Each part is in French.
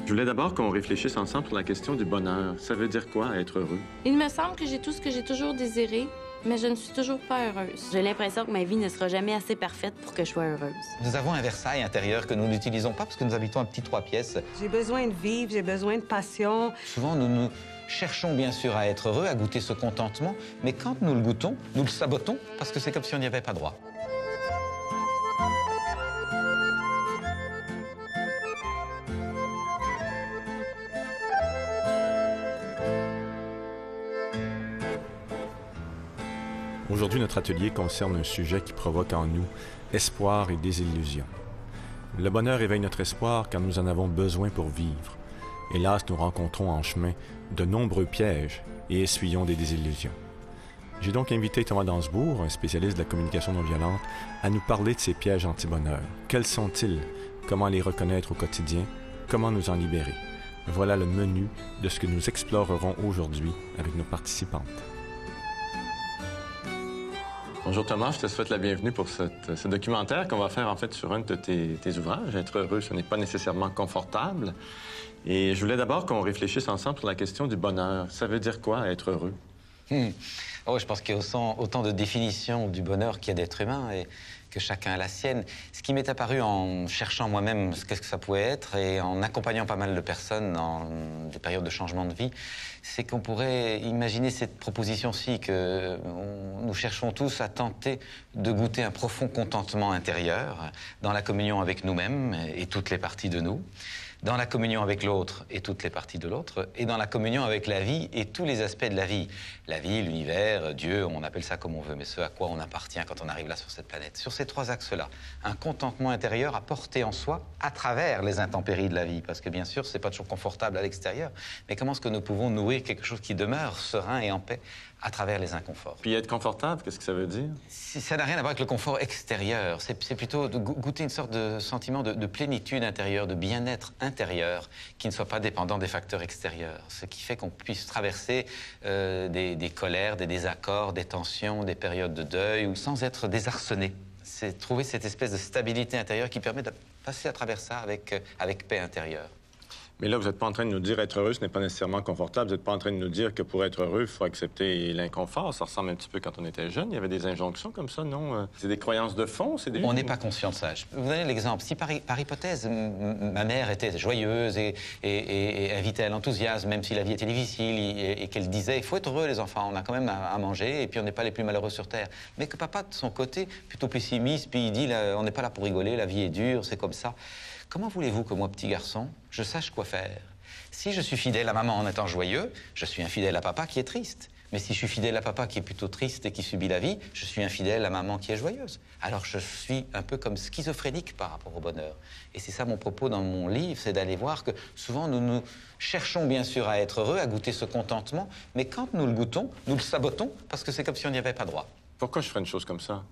Je voulais d'abord qu'on réfléchisse ensemble sur la question du bonheur. Ça veut dire quoi, être heureux? Il me semble que j'ai tout ce que j'ai toujours désiré, mais je ne suis toujours pas heureuse. J'ai l'impression que ma vie ne sera jamais assez parfaite pour que je sois heureuse. Nous avons un Versailles intérieur que nous n'utilisons pas parce que nous habitons un petit 3 pièces. J'ai besoin de vivre, j'ai besoin de passion. Souvent, nous cherchons bien sûr à être heureux, à goûter ce contentement, mais quand nous le goûtons, nous le sabotons parce que c'est comme si on n'y avait pas droit. Aujourd'hui, notre atelier concerne un sujet qui provoque en nous espoir et désillusion. Le bonheur éveille notre espoir car nous en avons besoin pour vivre. Hélas, nous rencontrons en chemin de nombreux pièges et essuyons des désillusions. J'ai donc invité Thomas Dansbourg, un spécialiste de la communication non violente, à nous parler de ces pièges anti-bonheur. Quels sont-ils? Comment les reconnaître au quotidien? Comment nous en libérer? Voilà le menu de ce que nous explorerons aujourd'hui avec nos participantes. Bonjour Thomas, je te souhaite la bienvenue pour ce documentaire qu'on va faire en fait sur un de tes ouvrages. Être heureux, ce n'est pas nécessairement confortable. Et je voulais d'abord qu'on réfléchisse ensemble sur la question du bonheur. Ça veut dire quoi, être heureux? Oh, je pense qu'il y a autant de définitions du bonheur qu'il y a d'êtres humains et que chacun a la sienne. Ce qui m'est apparu en cherchant moi-même qu'est-ce que ça pouvait être et en accompagnant pas mal de personnes dans des périodes de changement de vie, c'est qu'on pourrait imaginer cette proposition-ci que nous cherchons tous à tenter de goûter un profond contentement intérieur dans la communion avec nous-mêmes et toutes les parties de nous, dans la communion avec l'autre et toutes les parties de l'autre, et dans la communion avec la vie et tous les aspects de la vie. La vie, l'univers, Dieu, on appelle ça comme on veut, mais ce à quoi on appartient quand on arrive là sur cette planète. Sur ces trois axes-là, un contentement intérieur à porter en soi à travers les intempéries de la vie, parce que bien sûr, c'est pas toujours confortable à l'extérieur, mais comment est-ce que nous pouvons nourrir quelque chose qui demeure serein et en paix à travers les inconforts? Puis être confortable, qu'est-ce que ça veut dire? Ça n'a rien à voir avec le confort extérieur. C'est plutôt de goûter une sorte de sentiment de plénitude intérieure, de bien-être intérieur, qui ne soit pas dépendant des facteurs extérieurs. Ce qui fait qu'on puisse traverser des colères, des désaccords, des tensions, des périodes de deuil, ou sans être désarçonné. C'est trouver cette espèce de stabilité intérieure qui permet de passer à travers ça avec paix intérieure. Mais là, vous n'êtes pas en train de nous dire être heureux, ce n'est pas nécessairement confortable. Vous n'êtes pas en train de nous dire que pour être heureux, il faut accepter l'inconfort. Ça ressemble un petit peu quand on était jeune. Il y avait des injonctions comme ça, non? C'est des croyances de fond, c'est des... On n'est pas conscient de ça. Je vais vous donner l'exemple. Si par hypothèse, ma mère était joyeuse et invitait à l'enthousiasme, même si la vie était difficile, et qu'elle disait « il faut être heureux les enfants, on a quand même à manger, et puis on n'est pas les plus malheureux sur Terre ». Mais que papa, de son côté, plutôt pessimiste, puis il dit « on n'est pas là pour rigoler, la vie est dure, c'est comme ça ». Comment voulez-vous que moi, petit garçon, je sache quoi faire? Si je suis fidèle à maman en étant joyeux, je suis infidèle à papa qui est triste. Mais si je suis fidèle à papa qui est plutôt triste et qui subit la vie, je suis infidèle à maman qui est joyeuse. Alors je suis un peu comme schizophrénique par rapport au bonheur. Et c'est ça mon propos dans mon livre, c'est d'aller voir que souvent nous cherchons bien sûr à être heureux, à goûter ce contentement, mais quand nous le goûtons, nous le sabotons parce que c'est comme si on n'y avait pas droit. Pourquoi je ferais une chose comme ça?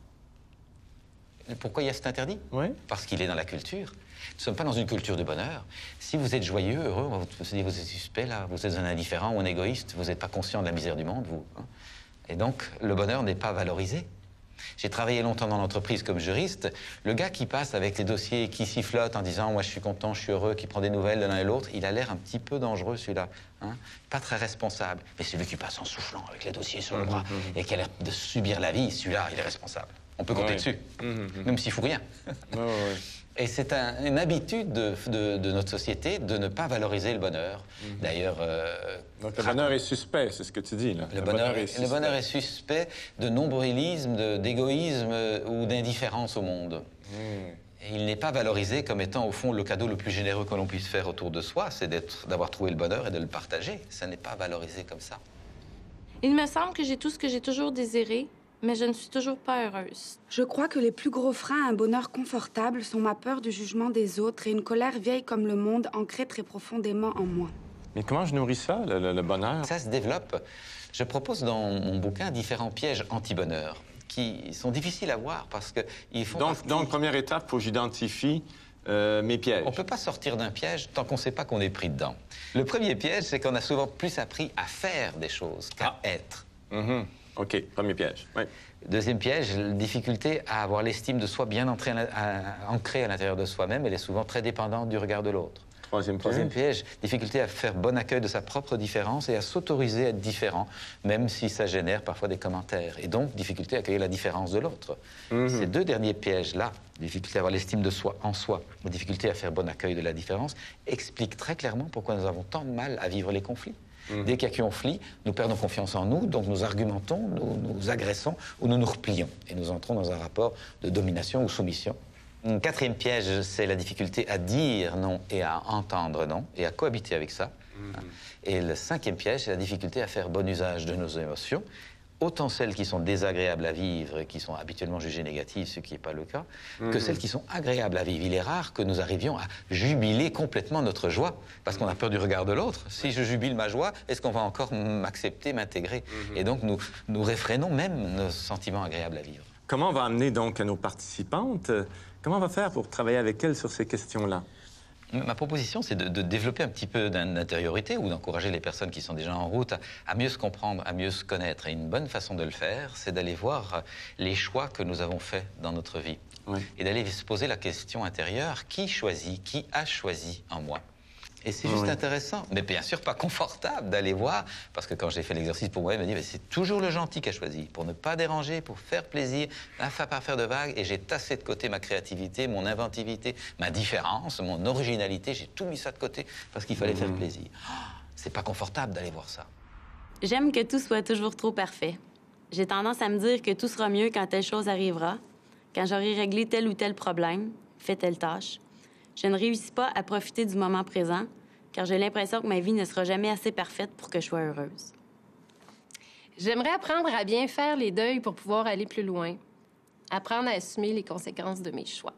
Pourquoi il y a cet interdit? Oui. Parce qu'il est dans la culture. Nous ne sommes pas dans une culture de bonheur. Si vous êtes joyeux, heureux, on va se dire vous êtes suspect, là, vous êtes un indifférent ou un égoïste, vous n'êtes pas conscient de la misère du monde, vous. Hein? Et donc, le bonheur n'est pas valorisé. J'ai travaillé longtemps dans l'entreprise comme juriste. Le gars qui passe avec les dossiers et qui sifflote en disant « moi je suis content, je suis heureux », qui prend des nouvelles de l'un et l'autre, il a l'air un petit peu dangereux celui-là. Hein? Pas très responsable. Mais celui qui passe en soufflant avec les dossiers sur le bras et qui a l'air de subir la vie, celui-là, il est responsable. On peut compter dessus, même s'il ne fout rien. Et c'est une habitude de notre société de ne pas valoriser le bonheur. D'ailleurs... Donc le bonheur est suspect, c'est ce que tu dis, là. Le bonheur est suspect de nombrilisme, d'égoïsme ou d'indifférence au monde. Et il n'est pas valorisé comme étant, au fond, le cadeau le plus généreux que l'on puisse faire autour de soi, c'est d'avoir trouvé le bonheur et de le partager. Ça n'est pas valorisé comme ça. Il me semble que j'ai tout ce que j'ai toujours désiré, mais je ne suis toujours pas heureuse. Je crois que les plus gros freins à un bonheur confortable sont ma peur du jugement des autres et une colère vieille comme le monde ancrée très profondément en moi. Mais comment je nourris ça, le bonheur? Ça se développe. Je propose dans mon bouquin différents pièges anti-bonheur qui sont difficiles à voir parce qu'ils font Donc, première étape, il faut que j'identifie mes pièges. On ne peut pas sortir d'un piège tant qu'on ne sait pas qu'on est pris dedans. Le premier piège, c'est qu'on a souvent plus appris à faire des choses qu'à être. OK, premier piège. Oui. Deuxième piège, la difficulté à avoir l'estime de soi bien ancrée à l'intérieur de soi-même. Elle est souvent très dépendante du regard de l'autre. Troisième piège, difficulté à faire bon accueil de sa propre différence et à s'autoriser à être différent, même si ça génère parfois des commentaires. Et donc, difficulté à accueillir la différence de l'autre. Ces deux derniers pièges-là, difficulté à avoir l'estime de soi en soi, ou difficulté à faire bon accueil de la différence, expliquent très clairement pourquoi nous avons tant de mal à vivre les conflits. Dès qu'il y a conflit, nous perdons confiance en nous, donc nous argumentons, nous agressons ou nous nous replions. Et nous entrons dans un rapport de domination ou soumission. Un quatrième piège, c'est la difficulté à dire non et à entendre non et à cohabiter avec ça. Et le cinquième piège, c'est la difficulté à faire bon usage de nos émotions, autant celles qui sont désagréables à vivre et qui sont habituellement jugées négatives, ce qui n'est pas le cas, que celles qui sont agréables à vivre. Il est rare que nous arrivions à jubiler complètement notre joie, parce qu'on a peur du regard de l'autre. Si je jubile ma joie, est-ce qu'on va encore m'accepter, m'intégrer? Et donc nous réfrénons même nos sentiments agréables à vivre. Comment on va amener donc à nos participantes, comment on va faire pour travailler avec elles sur ces questions-là? Ma proposition, c'est de développer un petit peu d'intériorité ou d'encourager les personnes qui sont déjà en route à mieux se comprendre, à mieux se connaître. Et une bonne façon de le faire, c'est d'aller voir les choix que nous avons faits dans notre vie. Oui. Et d'aller se poser la question intérieure, qui choisit, qui a choisi en moi? Et c'est juste intéressant, mais bien sûr pas confortable d'aller voir, parce que quand j'ai fait l'exercice pour moi, il m'a dit c'est toujours le gentil qui a choisi, pour ne pas déranger, pour faire plaisir, pas faire de vagues, et j'ai tassé de côté ma créativité, mon inventivité, ma différence, mon originalité, j'ai tout mis ça de côté parce qu'il fallait faire plaisir. C'est pas confortable d'aller voir ça. J'aime que tout soit toujours trop parfait. J'ai tendance à me dire que tout sera mieux quand telle chose arrivera, quand j'aurai réglé tel ou tel problème, fait telle tâche. Je ne réussis pas à profiter du moment présent, car j'ai l'impression que ma vie ne sera jamais assez parfaite pour que je sois heureuse. J'aimerais apprendre à bien faire les deuils pour pouvoir aller plus loin. Apprendre à assumer les conséquences de mes choix.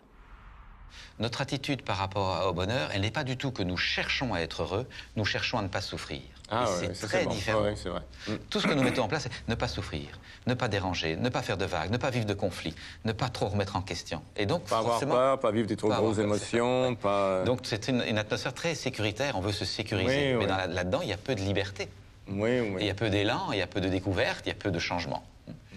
Notre attitude par rapport au bonheur, elle n'est pas du tout que nous cherchons à être heureux, nous cherchons à ne pas souffrir. C'est très différent. Ouais, c'est vrai. Tout ce que nous mettons en place, c'est ne pas souffrir, ne pas déranger, ne pas faire de vagues, ne pas vivre de conflits, ne pas trop remettre en question. Et donc, pas forcément, avoir peur, pas vivre des trop grosses émotions, pas... Donc, c'est une atmosphère très sécuritaire, on veut se sécuriser. Mais là-dedans, il y a peu de liberté. Il y a peu d'élan, il y a peu de découverte, il y a peu de changement.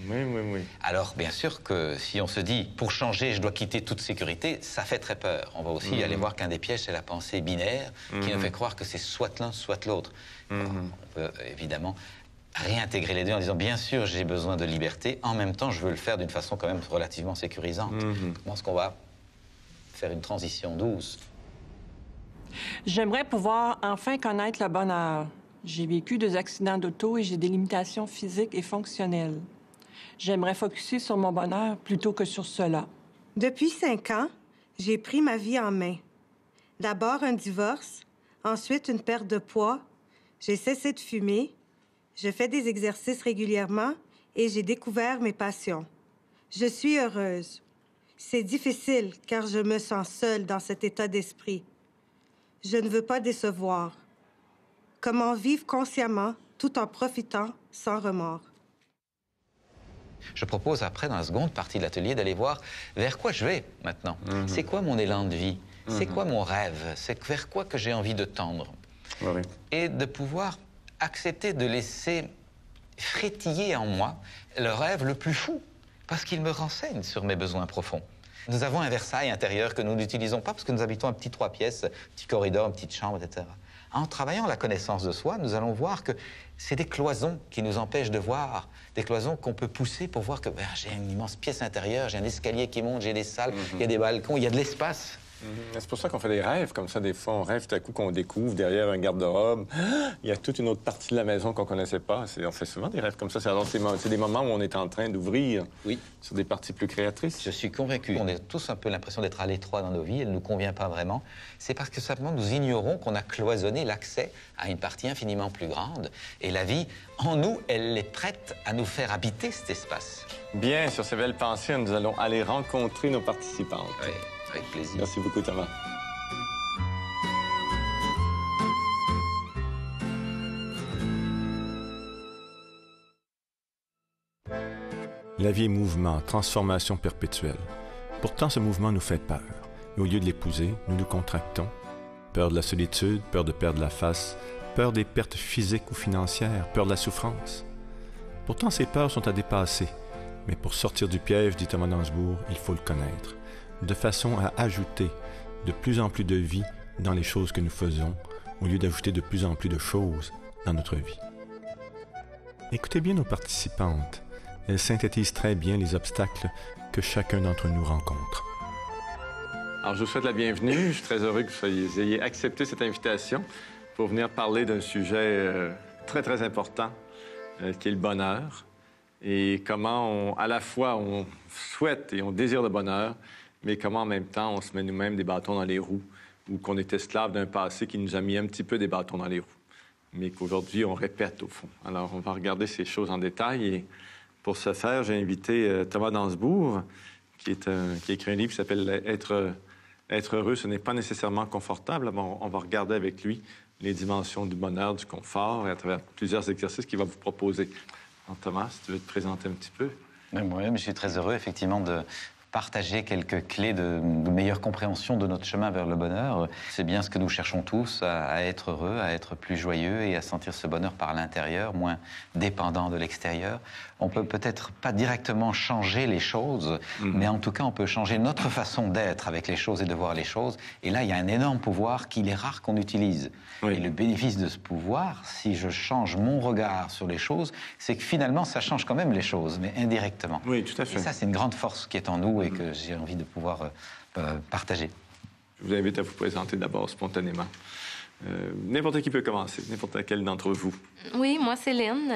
Oui. Alors, bien sûr que si on se dit, pour changer, je dois quitter toute sécurité, ça fait très peur. On va aussi aller voir qu'un des pièges, c'est la pensée binaire, qui nous fait croire que c'est soit l'un, soit l'autre. On peut évidemment réintégrer les deux en disant, bien sûr, j'ai besoin de liberté, en même temps, je veux le faire d'une façon quand même relativement sécurisante. Je pense qu'on va faire une transition douce. J'aimerais pouvoir enfin connaître le bonheur. J'ai vécu des accidents d'auto et j'ai des limitations physiques et fonctionnelles. J'aimerais focusser sur mon bonheur plutôt que sur cela. Depuis 5 ans, j'ai pris ma vie en main. D'abord un divorce, ensuite une perte de poids. J'ai cessé de fumer. Je fais des exercices régulièrement et j'ai découvert mes passions. Je suis heureuse. C'est difficile car je me sens seule dans cet état d'esprit. Je ne veux pas décevoir. Comment vivre consciemment tout en profitant sans remords? Je propose après, dans la seconde partie de l'atelier, d'aller voir vers quoi je vais maintenant. C'est quoi mon élan de vie? C'est quoi mon rêve? C'est vers quoi que j'ai envie de tendre? Et de pouvoir accepter de laisser frétiller en moi le rêve le plus fou, parce qu'il me renseigne sur mes besoins profonds. Nous avons un Versailles intérieur que nous n'utilisons pas parce que nous habitons un petit 3 pièces, un petit corridor, une petite chambre, etc. En travaillant la connaissance de soi, nous allons voir que c'est des cloisons qui nous empêchent de voir, des cloisons qu'on peut pousser pour voir que j'ai une immense pièce intérieure, j'ai un escalier qui monte, j'ai des salles, il y a des balcons, il y a de l'espace. C'est pour ça qu'on fait des rêves comme ça. Des fois, on rêve tout à coup qu'on découvre derrière un garde-robe. Il y a toute une autre partie de la maison qu'on connaissait pas. On fait souvent des rêves comme ça. C'est des moments où on est en train d'ouvrir sur des parties plus créatrices. Je suis convaincu. On a tous un peu l'impression d'être à l'étroit dans nos vies. Elle ne nous convient pas vraiment. C'est parce que simplement nous ignorons qu'on a cloisonné l'accès à une partie infiniment plus grande. Et la vie, en nous, elle est prête à nous faire habiter cet espace. Bien, sur ces belles pensées, nous allons aller rencontrer nos participantes. Oui. Avec plaisir. Merci beaucoup, Thomas. La vie est mouvement, transformation perpétuelle. Pourtant, ce mouvement nous fait peur. Et au lieu de l'épouser, nous nous contractons. Peur de la solitude, peur de perdre la face, peur des pertes physiques ou financières, peur de la souffrance. Pourtant, ces peurs sont à dépasser. Mais pour sortir du piège, dit Thomas d'Angesbourg, il faut le connaître, de façon à ajouter de plus en plus de vie dans les choses que nous faisons, au lieu d'ajouter de plus en plus de choses dans notre vie. Écoutez bien nos participantes. Elles synthétisent très bien les obstacles que chacun d'entre nous rencontre. Alors, je vous souhaite la bienvenue. Je suis très heureux que vous ayez accepté cette invitation pour venir parler d'un sujet très, très important, qui est le bonheur. Et comment, à la fois, on souhaite et on désire le bonheur, mais comment, en même temps, on se met nous-mêmes des bâtons dans les roues, ou qu'on est esclave d'un passé qui nous a mis un petit peu des bâtons dans les roues, mais qu'aujourd'hui, on répète, au fond. Alors, on va regarder ces choses en détail. Et pour ce faire, j'ai invité Thomas Dansbourg, qui a écrit un livre qui s'appelle Être heureux, ce n'est pas nécessairement confortable. On va regarder avec lui les dimensions du bonheur, du confort, et à travers plusieurs exercices qu'il va vous proposer. Alors, Thomas, si tu veux te présenter un petit peu. Moi-même, je suis très heureux, effectivement, de partager quelques clés de meilleure compréhension de notre chemin vers le bonheur. C'est bien ce que nous cherchons tous, à être heureux, à être plus joyeux et à sentir ce bonheur par l'intérieur, moins dépendant de l'extérieur. On peut peut-être pas directement changer les choses, mais en tout cas, on peut changer notre façon d'être avec les choses et de voir les choses. Et là, il y a un énorme pouvoir qu'il est rare qu'on utilise. Oui. Et le bénéfice de ce pouvoir, si je change mon regard sur les choses, c'est que finalement, ça change quand même les choses, mais indirectement. Oui, tout à fait. Et ça, c'est une grande force qui est en nous et que j'ai envie de pouvoir partager. Je vous invite à vous présenter d'abord spontanément. N'importe qui peut commencer, n'importe laquelle d'entre vous. Oui, moi, Céline,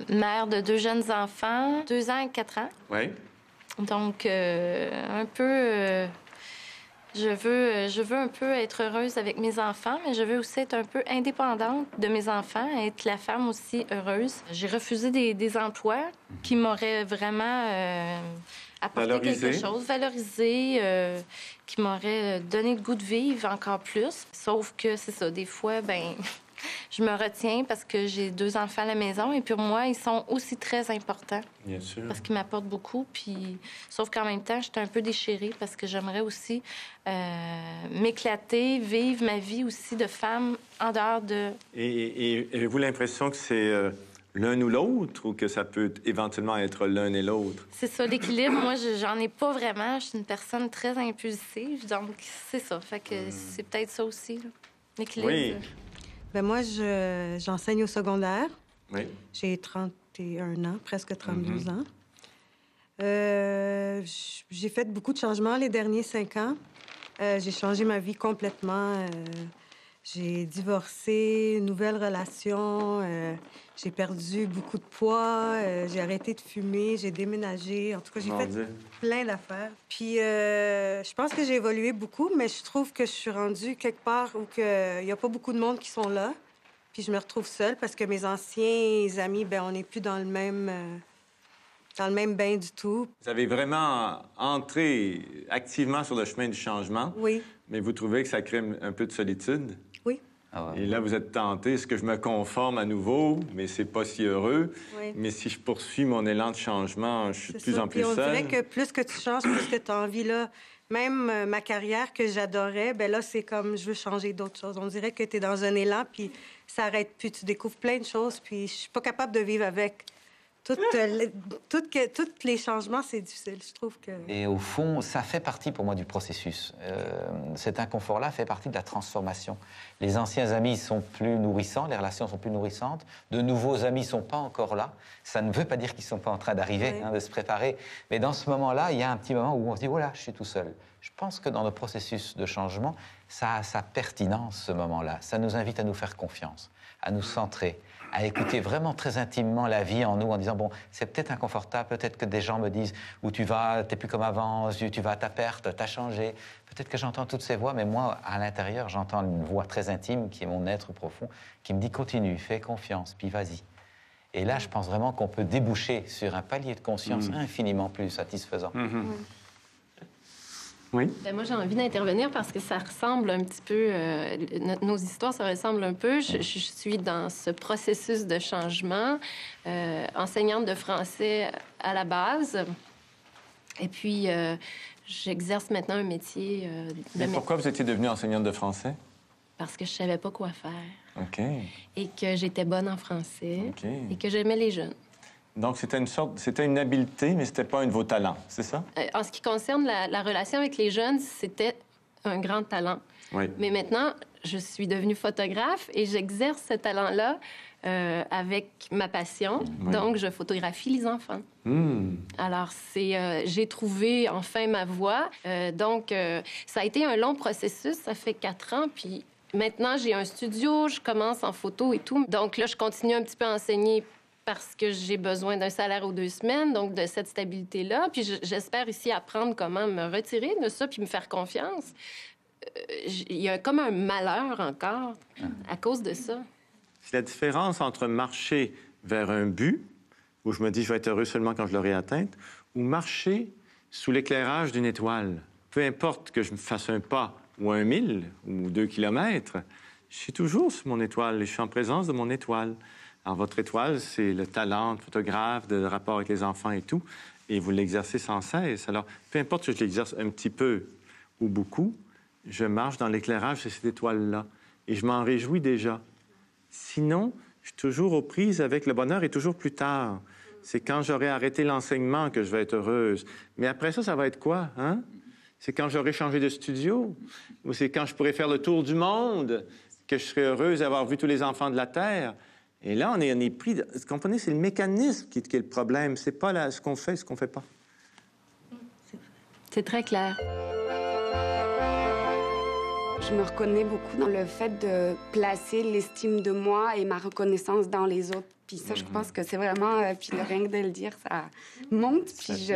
mère de 2 jeunes enfants, 2 ans et 4 ans. Oui. Donc, un peu... Je veux un peu être heureuse avec mes enfants, mais je veux aussi être un peu indépendante de mes enfants, être la femme aussi heureuse. J'ai refusé des emplois qui m'auraient vraiment apporté quelque chose, valorisé, qui m'auraient donné le goût de vivre encore plus. Sauf que c'est ça, des fois, je me retiens parce que j'ai 2 enfants à la maison et pour moi, ils sont aussi très importants. Bien sûr. Parce qu'ils m'apportent beaucoup. Puis... Sauf qu'en même temps, j'étais un peu déchirée parce que j'aimerais aussi m'éclater, vivre ma vie aussi de femme en dehors de... Et avez-vous l'impression que c'est l'un ou l'autre ou que ça peut éventuellement être l'un et l'autre? C'est ça, l'équilibre. Moi, j'en ai pas vraiment. Je suis une personne très impulsive. Donc, c'est ça. Fait que c'est peut-être ça aussi, l'équilibre. Oui. Moi, j'enseigne au secondaire. Oui. J'ai 31 ans, presque 32 ans. J'ai fait beaucoup de changements les derniers 5 ans. J'ai changé ma vie complètement. J'ai divorcé, nouvelle relation. J'ai perdu beaucoup de poids. J'ai arrêté de fumer. J'ai déménagé. En tout cas, j'ai fait plein d'affaires. Puis, je pense que j'ai évolué beaucoup, mais je trouve que je suis rendue quelque part où il n'y a pas beaucoup de monde qui sont là. Puis, je me retrouve seule parce que mes anciens amis, on n'est plus dans le même bain du tout. Vous avez vraiment entré activement sur le chemin du changement. Oui. Mais vous trouvez que ça crée un peu de solitude? Oui. Ah ouais. Et là, vous êtes tenté. Est-ce que je me conforme à nouveau, mais c'est pas si heureux? Oui. Mais si je poursuis mon élan de changement, je suis de plus en plus seule. On dirait que plus que tu changes, plus que tu as envie, là. Même ma carrière que j'adorais, là, c'est comme je veux changer d'autres choses. On dirait que tu es dans un élan, puis ça arrête plus. Tu découvres plein de choses, puis je suis pas capable de vivre avec. Tous les changements, c'est difficile, je trouve que... Et au fond, ça fait partie pour moi du processus. Cet inconfort-là fait partie de la transformation. Les anciens amis sont plus nourrissants, les relations sont plus nourrissantes. De nouveaux amis sont pas encore là. Ça ne veut pas dire qu'ils sont pas en train d'arriver, de se préparer. Mais dans ce moment-là, il y a un petit moment où on se dit « voilà, je suis tout seul ». Je pense que dans le processus de changement, ça a sa pertinence, ce moment-là. Ça nous invite à nous faire confiance, à nous centrer, à écouter vraiment très intimement la vie en nous, en disant, bon, c'est peut-être inconfortable, peut-être que des gens me disent où tu vas, t'es plus comme avant, tu vas à ta perte, t'as changé. Peut-être que j'entends toutes ces voix, mais moi, à l'intérieur, j'entends une voix très intime, qui est mon être profond, qui me dit, continue, fais confiance, puis vas-y. Et là, je pense vraiment qu'on peut déboucher sur un palier de conscience infiniment plus satisfaisant. Oui. Moi, j'ai envie d'intervenir parce que ça ressemble un petit peu... nos histoires, ça ressemble un peu. Je suis dans ce processus de changement, enseignante de français à la base. Et puis, j'exerce maintenant un métier... Mais pourquoi vous étiez devenue enseignante de français? Parce que je savais pas quoi faire. OK. Et que j'étais bonne en français. OK. Et que j'aimais les jeunes. Donc, c'était une habileté, mais c'était pas un de vos talents, c'est ça? En ce qui concerne la relation avec les jeunes, c'était un grand talent. Oui. Mais maintenant, je suis devenue photographe et j'exerce ce talent-là avec ma passion. Oui. Donc, je photographie les enfants. Alors, j'ai trouvé enfin ma voie. Ça a été un long processus. Ça fait 4 ans, puis maintenant, j'ai un studio, je commence en photo et tout. Donc là, je continue un petit peu à enseigner parce que j'ai besoin d'un salaire aux 2 semaines, donc de cette stabilité-là. Puis j'espère ici apprendre comment me retirer de ça puis me faire confiance. Il y a comme un malheur encore à cause de ça. C'est la différence entre marcher vers un but, où je me dis je vais être heureux seulement quand je l'aurai atteinte, ou marcher sous l'éclairage d'une étoile. Peu importe que je me fasse un pas ou 1 000 ou 2 kilomètres, je suis toujours sur mon étoile et je suis en présence de mon étoile. Alors, votre étoile, c'est le talent de photographe, de rapport avec les enfants et tout, et vous l'exercez sans cesse. Alors, peu importe que je l'exerce un petit peu ou beaucoup, je marche dans l'éclairage de cette étoile-là et je m'en réjouis déjà. Sinon, je suis toujours aux prises avec le bonheur et toujours plus tard. C'est quand j'aurai arrêté l'enseignement que je vais être heureuse. Mais après ça, ça va être quoi, hein? C'est quand j'aurai changé de studio? Ou c'est quand je pourrai faire le tour du monde que je serai heureuse d'avoir vu tous les enfants de la Terre? Et là, on est pris... Vous comprenez? C'est le mécanisme qui est le problème. C'est pas ce qu'on fait, ce qu'on fait pas. C'est très clair. Je me reconnais beaucoup dans le fait de placer l'estime de moi et ma reconnaissance dans les autres. Puis ça, je pense que c'est vraiment... puis rien que de le dire, ça monte. Puis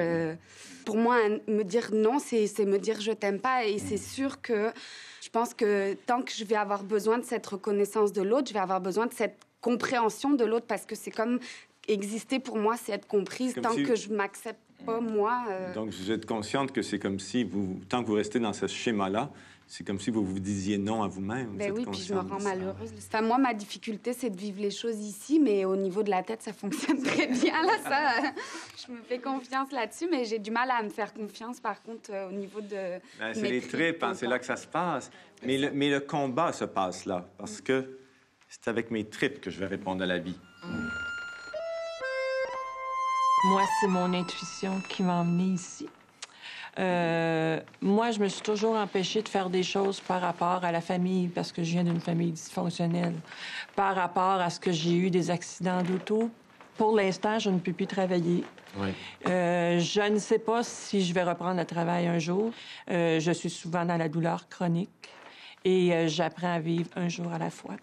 pour moi, me dire non, c'est me dire je t'aime pas. Et c'est sûr que je pense que tant que je vais avoir besoin de cette reconnaissance de l'autre, je vais avoir besoin de cette compréhension de l'autre, parce que c'est comme exister pour moi, c'est être comprise tant que je m'accepte pas, moi. Donc, vous êtes consciente que c'est comme si, tant que vous restez dans ce schéma-là, c'est comme si vous vous disiez non à vous-même. Ben oui, puis je me rends malheureuse. Enfin, moi, ma difficulté, c'est de vivre les choses ici, mais au niveau de la tête, ça fonctionne très bien. Là, ça, je me fais confiance là-dessus, mais j'ai du mal à me faire confiance, par contre, au niveau de... Ben, c'est les tripes, hein, c'est là que ça se passe. Mais le combat se passe là, parce que c'est avec mes tripes que je vais répondre à la vie. Moi, c'est mon intuition qui m'a emmenée ici. Moi, je me suis toujours empêchée de faire des choses par rapport à la famille, parce que je viens d'une famille dysfonctionnelle, par rapport à ce que j'ai eu des accidents d'auto. Pour l'instant, je ne peux plus travailler. Oui. Je ne sais pas si je vais reprendre le travail un jour. Je suis souvent dans la douleur chronique et j'apprends à vivre un jour à la fois.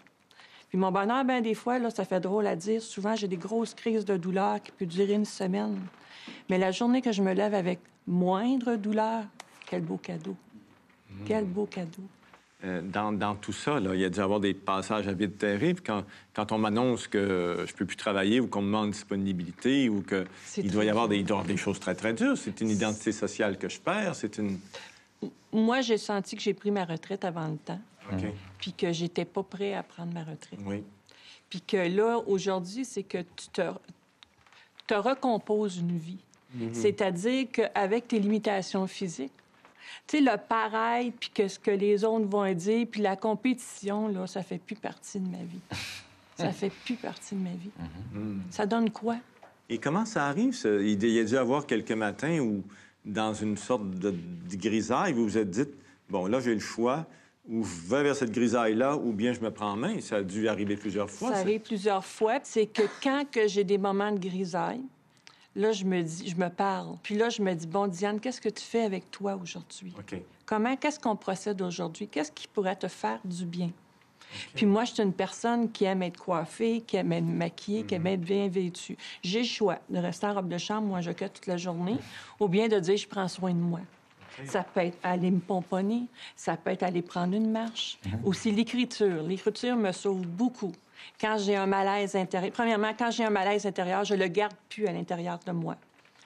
Puis mon bonheur, bien des fois, là, ça fait drôle à dire, souvent, j'ai des grosses crises de douleur qui peuvent durer 1 semaine. Mais la journée que je me lève avec moindre douleur, quel beau cadeau. Quel beau cadeau. Dans tout ça, là, il y a dû y avoir des passages à vide terribles quand on m'annonce que je peux plus travailler ou qu'on me demande disponibilité ou qu'il doit y avoir des choses très, très dures. C'est une identité sociale que je perds, c'est une... Moi, j'ai senti que j'ai pris ma retraite avant le temps. OK. Puis que j'étais pas prêt à prendre ma retraite. Oui. Puis que là, aujourd'hui, c'est que tu te recomposes une vie. C'est-à-dire qu'avec tes limitations physiques, tu sais, le pareil, puis que ce que les autres vont dire, puis la compétition, là, ça fait plus partie de ma vie. Ça fait plus partie de ma vie. Ça donne quoi? Et comment ça arrive, ça? Il y a dû y avoir quelques matins où, dans une sorte de grisaille, vous vous êtes dit, bon, là, j'ai le choix, ou je vais vers cette grisaille-là, ou bien je me prends en main. Ça a dû arriver plusieurs fois. Ça arrive plusieurs fois. C'est que quand que j'ai des moments de grisaille, là, je me parle. Puis là, je me dis, bon, Diane, qu'est-ce que tu fais avec toi aujourd'hui? OK. Qu'est-ce qu'on procède aujourd'hui? Qu'est-ce qui pourrait te faire du bien? Okay. Puis moi, je suis une personne qui aime être coiffée, qui aime être maquillée, qui aime être bien vêtue. J'ai le choix de rester en robe de chambre, moi, je toute la journée, ou bien de dire, je prends soin de moi. Okay. Ça peut être aller me pomponner, ça peut être aller prendre une marche. Aussi, l'écriture. L'écriture me sauve beaucoup. Quand j'ai un malaise intérieur... Premièrement, quand j'ai un malaise intérieur, je le garde plus à l'intérieur de moi.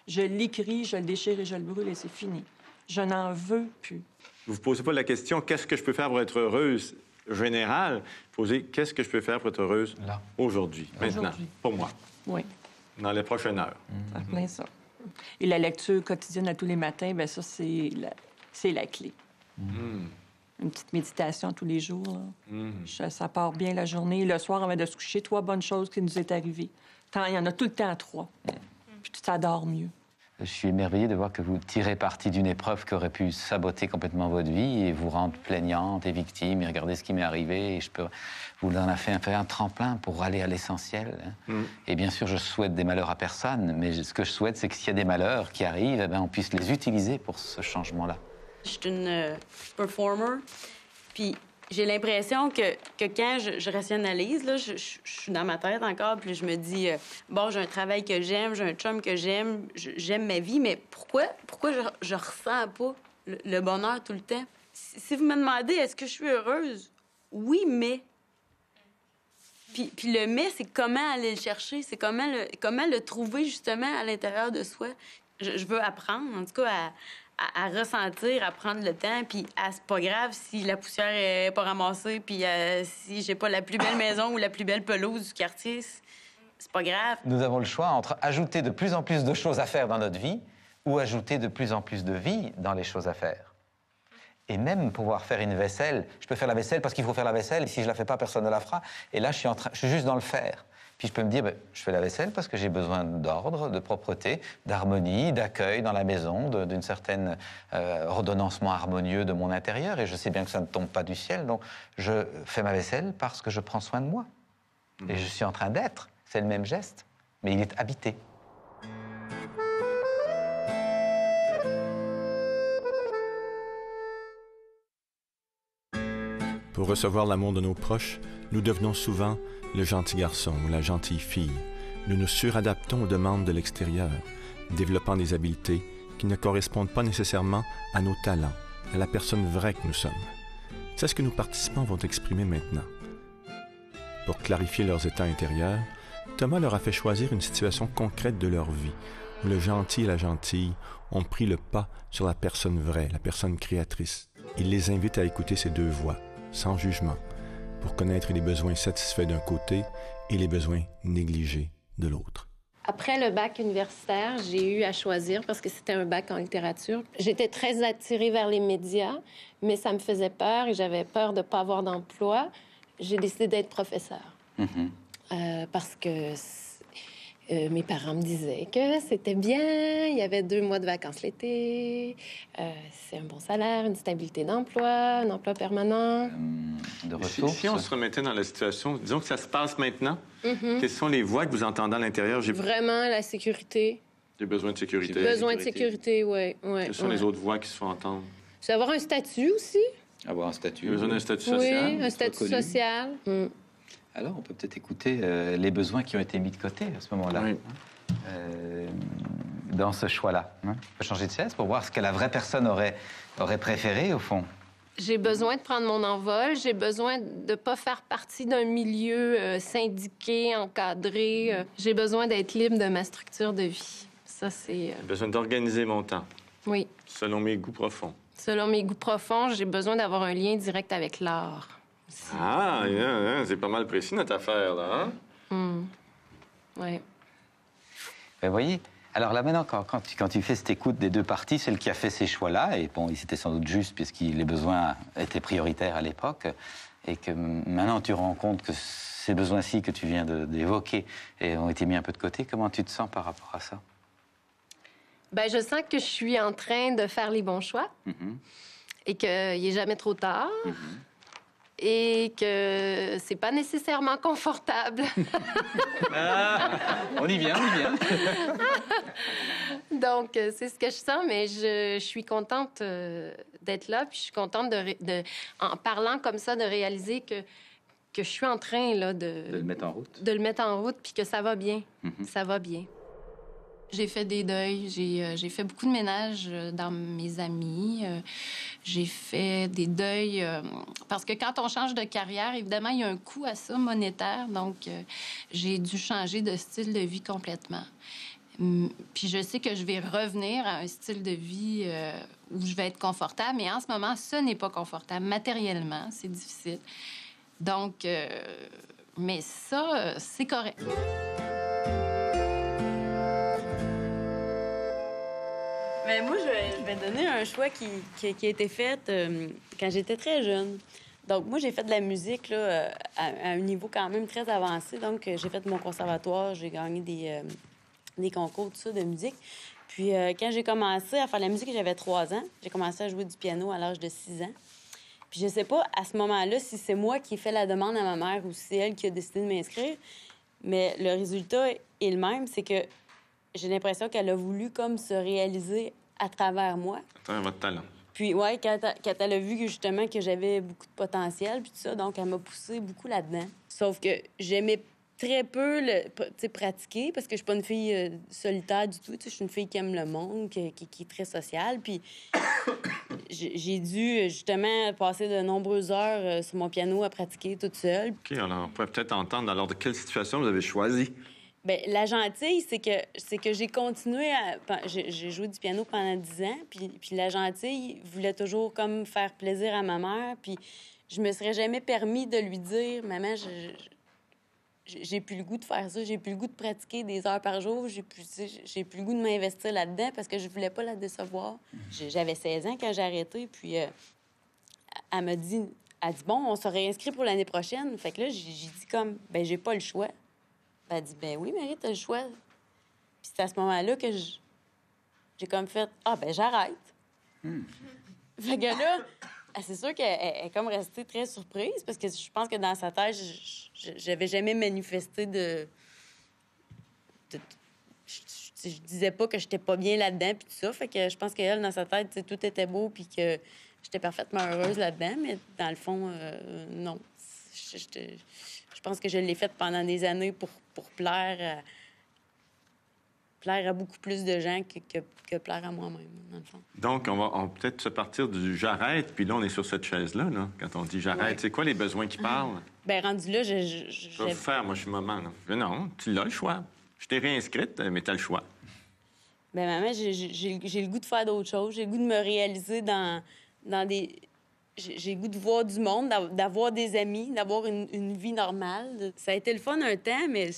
Je l'écris, je le déchire et je le brûle et c'est fini. Je n'en veux plus. Vous ne posez pas la question « Qu'est-ce que je peux faire pour être heureuse ?» générale. Posez « Qu'est-ce que je peux faire pour être heureuse là, aujourd'hui, maintenant, pour moi? » Oui. Dans les prochaines heures. Ça plein ça. Et la lecture quotidienne à tous les matins, bien ça, c'est la clé. Une petite méditation tous les jours. Ça part bien la journée. Le soir, avant de se coucher, 3 bonnes choses qui nous est arrivées. Il y en a tout le temps 3. Puis ça dort mieux. Je suis émerveillé de voir que vous tirez parti d'une épreuve qui aurait pu saboter complètement votre vie et vous rendre plaignante et victime. Et regardez ce qui m'est arrivé. Et vous en avez fait un tremplin pour aller à l'essentiel. Et bien sûr, je souhaite des malheurs à personne. Mais ce que je souhaite, c'est que s'il y a des malheurs qui arrivent, eh bien, on puisse les utiliser pour ce changement-là. Je suis une performer. Puis j'ai l'impression que quand je rationalise, là, je suis dans ma tête encore, puis je me dis, bon, j'ai un travail que j'aime, j'ai un chum que j'aime ma vie, mais pourquoi je ressens pas le bonheur tout le temps? Si vous me demandez, est-ce que je suis heureuse? Oui, mais... Puis le mais, c'est comment aller le chercher, c'est comment le trouver, justement, à l'intérieur de soi. Je veux apprendre, en tout cas, à ressentir, à prendre le temps, puis c'est pas grave si la poussière est pas ramassée, puis si j'ai pas la plus belle maison ou la plus belle pelouse du quartier, c'est pas grave. Nous avons le choix entre ajouter de plus en plus de choses à faire dans notre vie ou ajouter de plus en plus de vie dans les choses à faire. Et même pouvoir faire une vaisselle. Je peux faire la vaisselle parce qu'il faut faire la vaisselle, et si je la fais pas, personne ne la fera. Et là, je suis juste dans le faire. Puis je peux me dire, je fais la vaisselle parce que j'ai besoin d'ordre, de propreté, d'harmonie, d'accueil dans la maison, d'une certaine ordonnancement harmonieux de mon intérieur. Et je sais bien que ça ne tombe pas du ciel. Donc je fais ma vaisselle parce que je prends soin de moi. Et je suis en train d'être. C'est le même geste, mais il est habité. Pour recevoir l'amour de nos proches, nous devenons souvent le gentil garçon ou la gentille fille. Nous nous suradaptons aux demandes de l'extérieur, développant des habiletés qui ne correspondent pas nécessairement à nos talents, à la personne vraie que nous sommes. C'est ce que nos participants vont exprimer maintenant. Pour clarifier leurs états intérieurs, Thomas leur a fait choisir une situation concrète de leur vie, où le gentil et la gentille ont pris le pas sur la personne vraie, la personne créatrice. Il les invite à écouter ces deux voix, sans jugement, pour connaître les besoins satisfaits d'un côté et les besoins négligés de l'autre. Après le bac universitaire, j'ai eu à choisir parce que c'était un bac en littérature. J'étais très attirée vers les médias, mais ça me faisait peur et j'avais peur de ne pas avoir d'emploi. J'ai décidé d'être professeure. Parce que mes parents me disaient que c'était bien, il y avait 2 mois de vacances l'été, c'est un bon salaire, une stabilité d'emploi, un emploi permanent. De ressources. Si on se remettait dans la situation, disons que ça se passe maintenant, quelles sont les voix que vous entendez à l'intérieur? Vraiment la sécurité. J'ai besoin de sécurité. Besoin de sécurité, oui. Quelles sont les autres voix qui se font entendre? C'est avoir un statut aussi. Avoir un statut. Besoin d'un statut social. Oui, un statut social. Alors, on peut peut-être écouter les besoins qui ont été mis de côté à ce moment-là, oui. Dans ce choix-là. On peut changer de chaise pour voir ce que la vraie personne aurait préféré, au fond. J'ai besoin de prendre mon envol. J'ai besoin de ne pas faire partie d'un milieu syndiqué, encadré. J'ai besoin d'être libre de ma structure de vie. Ça, c'est... J'ai besoin d'organiser mon temps. Oui. Selon mes goûts profonds. Selon mes goûts profonds, j'ai besoin d'avoir un lien direct avec l'art. Ah, c'est pas mal précis, notre affaire, là, hein? Oui. Vous voyez, alors là, maintenant, quand tu fais cette écoute des deux parties, celle qui a fait ces choix-là, et bon, c'était sans doute juste, puisque les besoins étaient prioritaires à l'époque, et que maintenant tu rends compte que ces besoins-ci que tu viens d'évoquer ont été mis un peu de côté, comment tu te sens par rapport à ça? Bien, je sens que je suis en train de faire les bons choix, et qu'il n'est jamais trop tard. Et que c'est pas nécessairement confortable. On y vient. Donc, c'est ce que je sens, mais je suis contente d'être là, puis je suis contente, en parlant comme ça, de réaliser que je suis en train là, de le mettre en route. De le mettre en route, puis que ça va bien. Ça va bien. J'ai fait des deuils. J'ai fait beaucoup de ménage dans mes amis. J'ai fait des deuils parce que quand on change de carrière, évidemment, il y a un coût à ça monétaire. Donc, j'ai dû changer de style de vie complètement. Puis je sais que je vais revenir à un style de vie où je vais être confortable. Mais en ce moment, ce n'est pas confortable. Matériellement, c'est difficile. Donc, mais ça, c'est correct. Mais moi, je vais donner un choix qui a été fait quand j'étais très jeune. Donc, moi, j'ai fait de la musique là, à un niveau quand même très avancé. Donc, j'ai fait mon conservatoire, j'ai gagné des concours, tout ça, de musique. Puis quand j'ai commencé à faire de la musique, j'avais 3 ans. J'ai commencé à jouer du piano à l'âge de 6 ans. Puis je sais pas, à ce moment-là, si c'est moi qui ai fait la demande à ma mère ou si c'est elle qui a décidé de m'inscrire, mais le résultat est le même, c'est que j'ai l'impression qu'elle a voulu comme se réaliser à travers moi. À travers votre talent. Puis, ouais, quand elle a vu que, justement que j'avais beaucoup de potentiel, puis tout ça, donc elle m'a poussée beaucoup là-dedans. Sauf que j'aimais très peu pratiquer, parce que je suis pas une fille solitaire du tout. Je suis une fille qui aime le monde, qui est très sociale. Puis j'ai dû, justement, passer de nombreuses heures sur mon piano à pratiquer toute seule. OK, alors on pourrait peut-être entendre alors de quelle situation vous avez choisi. Bien, la gentille, c'est que j'ai continué à... J'ai joué du piano pendant 10 ans, puis la gentille voulait toujours comme faire plaisir à ma mère, puis je me serais jamais permis de lui dire « Maman, j'ai plus le goût de faire ça, j'ai plus le goût de pratiquer des heures par jour, j'ai plus le goût de m'investir là-dedans parce que je voulais pas la décevoir. » J'avais 16 ans quand j'ai arrêté, puis elle m'a dit... Elle dit « Bon, on se réinscrit pour l'année prochaine. » Fait que là, j'ai dit comme « Ben, j'ai pas le choix. » Elle dit, ben oui, Marie, t'as le choix. Puis c'est à ce moment-là que j'ai comme fait, ah, ben j'arrête. Fait que là, c'est sûr qu'elle est comme restée très surprise parce que je pense que dans sa tête, j'avais jamais manifesté je disais pas que j'étais pas bien là-dedans puis tout ça. Fait que je pense qu'elle, dans sa tête, tout était beau puis que j'étais parfaitement heureuse là-dedans. Mais dans le fond, non. Je pense que je l'ai faite pendant des années pour plaire à beaucoup plus de gens que plaire à moi-même, dans le fond. Donc, on va peut-être se partir du « j'arrête », puis là, on est sur cette chaise-là, là, quand on dit « j'arrête ouais. ». C'est quoi les besoins qui parlent? Bien, rendu là, je vais faire, moi, je suis maman. Là. Mais non, tu l'as le choix. Je t'ai réinscrite, mais tu as le choix. Bien, maman, j'ai le goût de faire d'autres choses. J'ai le goût de me réaliser dans des... J'ai le goût de voir du monde, d'avoir des amis, d'avoir une vie normale. Ça a été le fun un temps, mais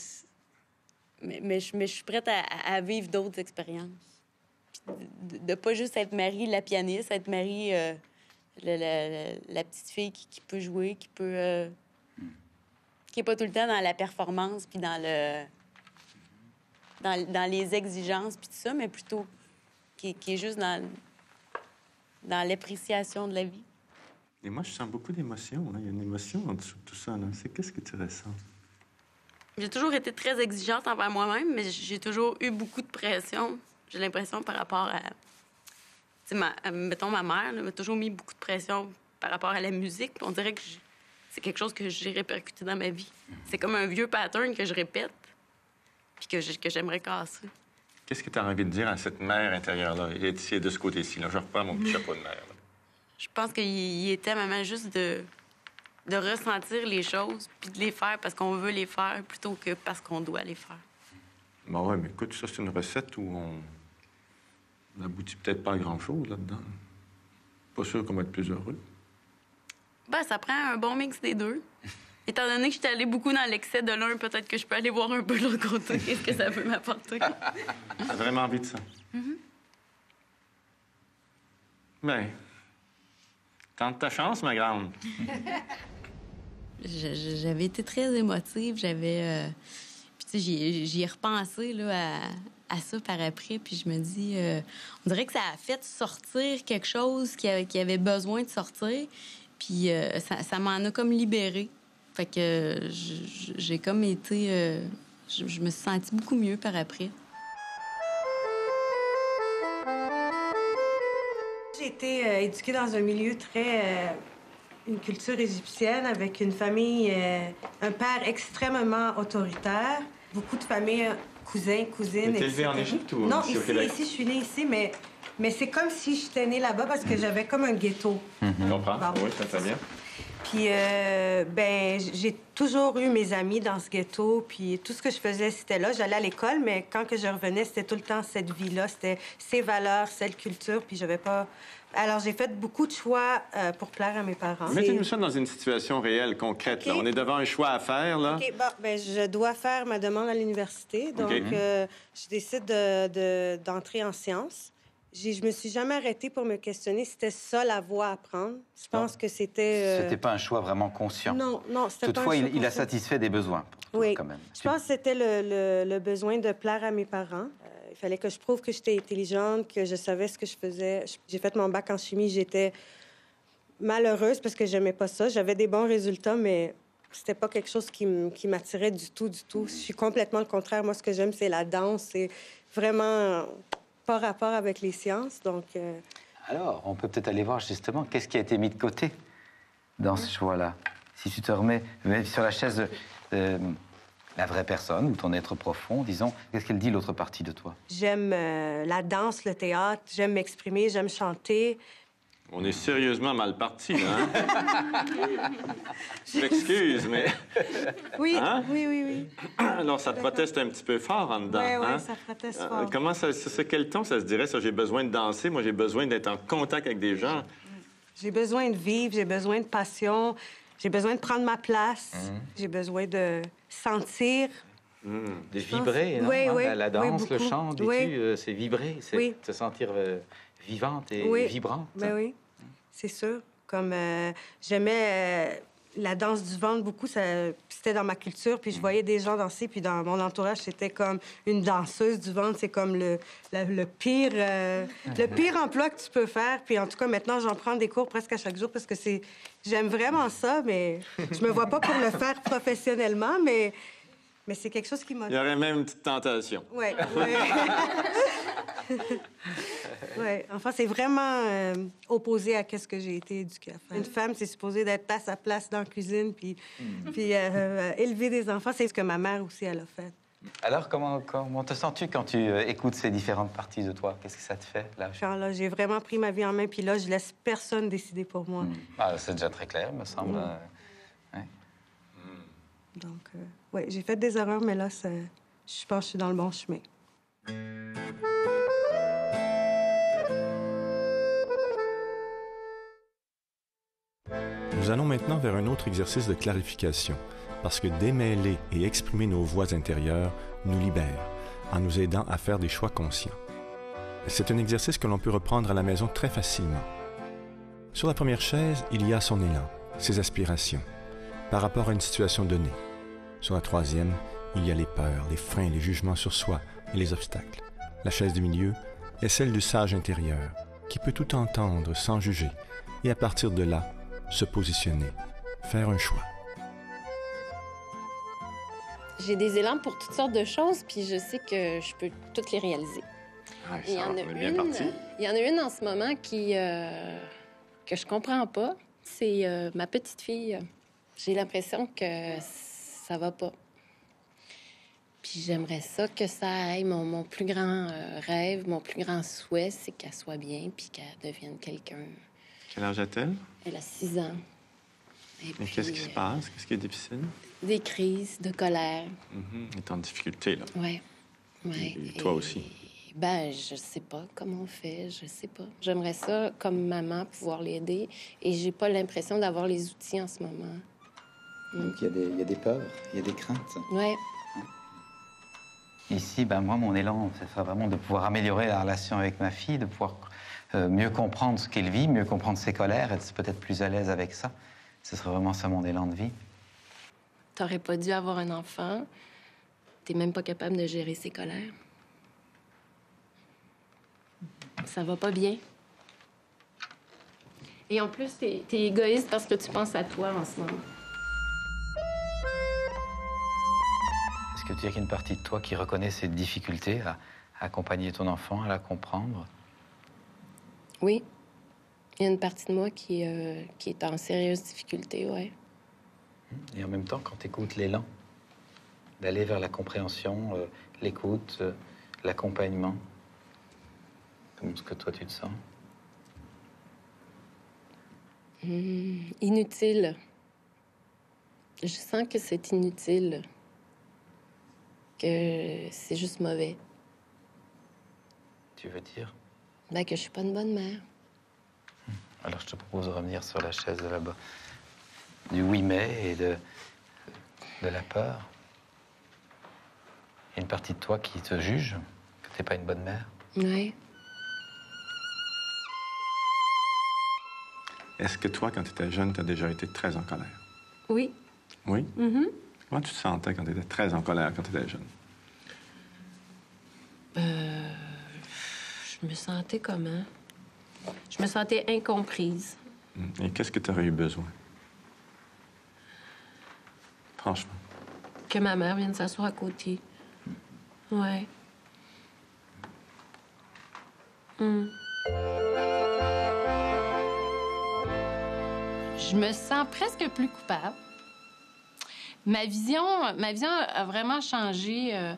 je suis prête à vivre d'autres expériences. De pas juste être Marie, la pianiste, être Marie, la petite fille qui peut jouer, qui est pas tout le temps dans la performance puis dans les exigences puis tout ça, mais plutôt qui est juste dans l'appréciation de la vie. Et moi, je sens beaucoup d'émotions. Il y a une émotion en dessous de tout ça. Qu'est-ce que tu ressens? J'ai toujours été très exigeante envers moi-même, mais j'ai toujours eu beaucoup de pression. J'ai l'impression par rapport à... mettons, ma mère m'a toujours mis beaucoup de pression par rapport à la musique. On dirait que c'est quelque chose que j'ai répercuté dans ma vie. C'est comme un vieux pattern que je répète puis que j'aimerais casser. Qu'est-ce que tu as envie de dire à cette mère intérieure-là? Elle est ici, de ce côté-ci. Là. Je reprends mon petit chapeau de mère. Là. Je pense qu'il était, maman, juste de ressentir les choses puis de les faire parce qu'on veut les faire plutôt que parce qu'on doit les faire. Bon, ouais, mais écoute, ça, c'est une recette où on n'aboutit peut-être pas à grand-chose là-dedans. Pas sûr qu'on va être plus heureux. Ben, ça prend un bon mix des deux. Étant donné que j'étais allée beaucoup dans l'excès de l'un, peut-être que je peux aller voir un peu de l'autre côté. Qu'est-ce que ça peut m'apporter? T'as vraiment envie de ça? Ben... Tente ta chance, ma grande. J'avais été très émotive. J'avais... Puis, tu sais, j'y ai repensé là, à ça par après. Puis je me dis... on dirait que ça a fait sortir quelque chose qui avait besoin de sortir. Puis ça m'en a comme libérée. Fait que j'ai comme été... je me suis sentie beaucoup mieux par après. J'ai été éduquée dans un milieu très... une culture égyptienne avec une famille... un père extrêmement autoritaire. Beaucoup de familles, cousins, cousines... Tu es élevée en Égypte ou non, ici au Québec? Ici, je suis née ici, mais c'est comme si j'étais née là-bas parce que j'avais comme un ghetto. Je comprends. Bon, oui, ça fait bien. Puis, ben, j'ai toujours eu mes amis dans ce ghetto, puis tout ce que je faisais, c'était là. J'allais à l'école, mais quand que je revenais, c'était tout le temps cette vie-là. C'était ces valeurs, cette culture, puis j'avais pas... Alors, j'ai fait beaucoup de choix pour plaire à mes parents. Mettez-nous ça dans une situation réelle, concrète. Okay. Là. On est devant un choix à faire, là. OK, bon, ben, je dois faire ma demande à l'université. Donc, je décide d'entrer en sciences. Je me suis jamais arrêtée pour me questionner si c'était ça la voie à prendre. Je pense que c'était... C'était pas un choix vraiment conscient. Non, c'était toutefois, pas un choix il a satisfait des besoins pour toi, oui. quand même. Je pense que c'était le besoin de plaire à mes parents. Il fallait que je prouve que j'étais intelligente, que je savais ce que je faisais. J'ai fait mon bac en chimie. J'étais malheureuse parce que j'aimais pas ça. J'avais des bons résultats, mais c'était pas quelque chose qui m'attirait du tout, du tout. Je suis complètement le contraire. Moi, ce que j'aime, c'est la danse. C'est vraiment pas rapport avec les sciences, donc... Alors, on peut peut-être aller voir justement qu'est-ce qui a été mis de côté dans ce choix-là. Si tu te remets sur la chaise de la vraie personne ou ton être profond, disons, qu'est-ce qu'elle dit, l'autre partie de toi? J'aime la danse, le théâtre, j'aime m'exprimer, j'aime chanter. On est sérieusement mal parti, là, hein? Je m'excuse, mais... Oui, Hein? oui. Alors, ça te proteste un petit peu fort en dedans, Oui, hein? ça proteste fort. Comment ça... Quel ton ça se dirait, ça? J'ai besoin de danser, moi, j'ai besoin d'être en contact avec des gens. J'ai besoin de vivre, j'ai besoin de passion, j'ai besoin de prendre ma place, j'ai besoin de sentir. De vibrer, non? Oui, oui. La danse, oui, le beaucoup. chant, dis-tu, Oui. c'est vibrer, c'est Oui. se sentir vivante et Oui. vibrante. Ben oui, c'est sûr. Comme j'aimais la danse du ventre beaucoup, c'était dans ma culture, puis je voyais des gens danser, puis dans mon entourage, c'était comme une danseuse du ventre. C'est comme le pire emploi que tu peux faire. Puis en tout cas, maintenant, j'en prends des cours presque à chaque jour parce que j'aime vraiment ça, mais je me vois pas pour le faire professionnellement, mais c'est quelque chose qui m'a... Il y aurait même une petite tentation. Oui. Oui. Enfin, c'est vraiment opposé à ce que j'ai été éduquée à faire. Une femme, c'est supposé d'être à sa place dans la cuisine puis élever des enfants. C'est ce que ma mère aussi, elle a fait. Alors, comment te sens-tu quand tu écoutes ces différentes parties de toi? Qu'est-ce que ça te fait, là? Genre, là, j'ai vraiment pris ma vie en main, puis là, je laisse personne décider pour moi. Ah, c'est déjà très clair, me semble. Donc, oui, j'ai fait des erreurs, mais là, je pense que je suis dans le bon chemin. Nous allons maintenant vers un autre exercice de clarification, parce que démêler et exprimer nos voix intérieures nous libère, en nous aidant à faire des choix conscients. C'est un exercice que l'on peut reprendre à la maison très facilement. Sur la première chaise, il y a son élan, ses aspirations, par rapport à une situation donnée. Sur la troisième, il y a les peurs, les freins, les jugements sur soi et les obstacles. La chaise du milieu est celle du sage intérieur, qui peut tout entendre sans juger, et à partir de là, se positionner, faire un choix. J'ai des élans pour toutes sortes de choses, puis je sais que je peux toutes les réaliser. Ah, Il y en a on est bien une, parti. il y en a une en ce moment que je comprends pas. C'est ma petite fille. J'ai l'impression que ça va pas. Puis j'aimerais ça que ça aille. Mon plus grand rêve, mon plus grand souhait, c'est qu'elle soit bien puis qu'elle devienne quelqu'un. Quel âge a-t-elle? Elle a 6 ans. Et Mais puis, qu'est-ce qui se passe? Qu'est-ce qui est difficile? Des crises de colère. Elle est en difficulté, là. Ouais. Et toi aussi? Ben, je sais pas comment on fait, je sais pas. J'aimerais ça, comme maman, pouvoir l'aider. Et j'ai pas l'impression d'avoir les outils en ce moment. Donc, il y a des peurs, il y a des craintes. Ouais. Ici, ben, moi, mon élan, ce serait vraiment de pouvoir améliorer la relation avec ma fille, de pouvoir mieux comprendre ce qu'elle vit, mieux comprendre ses colères, être peut-être plus à l'aise avec ça. Ce serait vraiment ça, mon élan de vie. T'aurais pas dû avoir un enfant. T'es même pas capable de gérer ses colères. Ça va pas bien. Et en plus, t'es égoïste parce que tu penses à toi en ce moment. Est-ce que tu as une partie de toi qui reconnaît cette difficulté à accompagner ton enfant, à la comprendre? Oui. Il y a une partie de moi qui est en sérieuse difficulté, ouais. Et en même temps, quand tu écoutes l'élan, d'aller vers la compréhension, l'écoute, l'accompagnement, comment est-ce que toi tu te sens? Inutile. Je sens que c'est inutile. Que c'est juste mauvais. Tu veux dire? Ben, que je suis pas une bonne mère. Alors je te propose de revenir sur la chaise de là-bas. Du oui mais et de la peur. Il y a une partie de toi qui te juge, que t'es pas une bonne mère. Oui. Est-ce que toi, quand tu étais jeune, tu as déjà été très en colère? Oui. Oui? Comment tu te sentais quand tu étais très en colère, quand tu étais jeune? Je me sentais comment? Je me sentais incomprise. Et qu'est-ce que tu aurais eu besoin? Franchement. Que ma mère vienne s'asseoir à côté. Ouais. Je me sens presque plus coupable. Ma vision a vraiment changé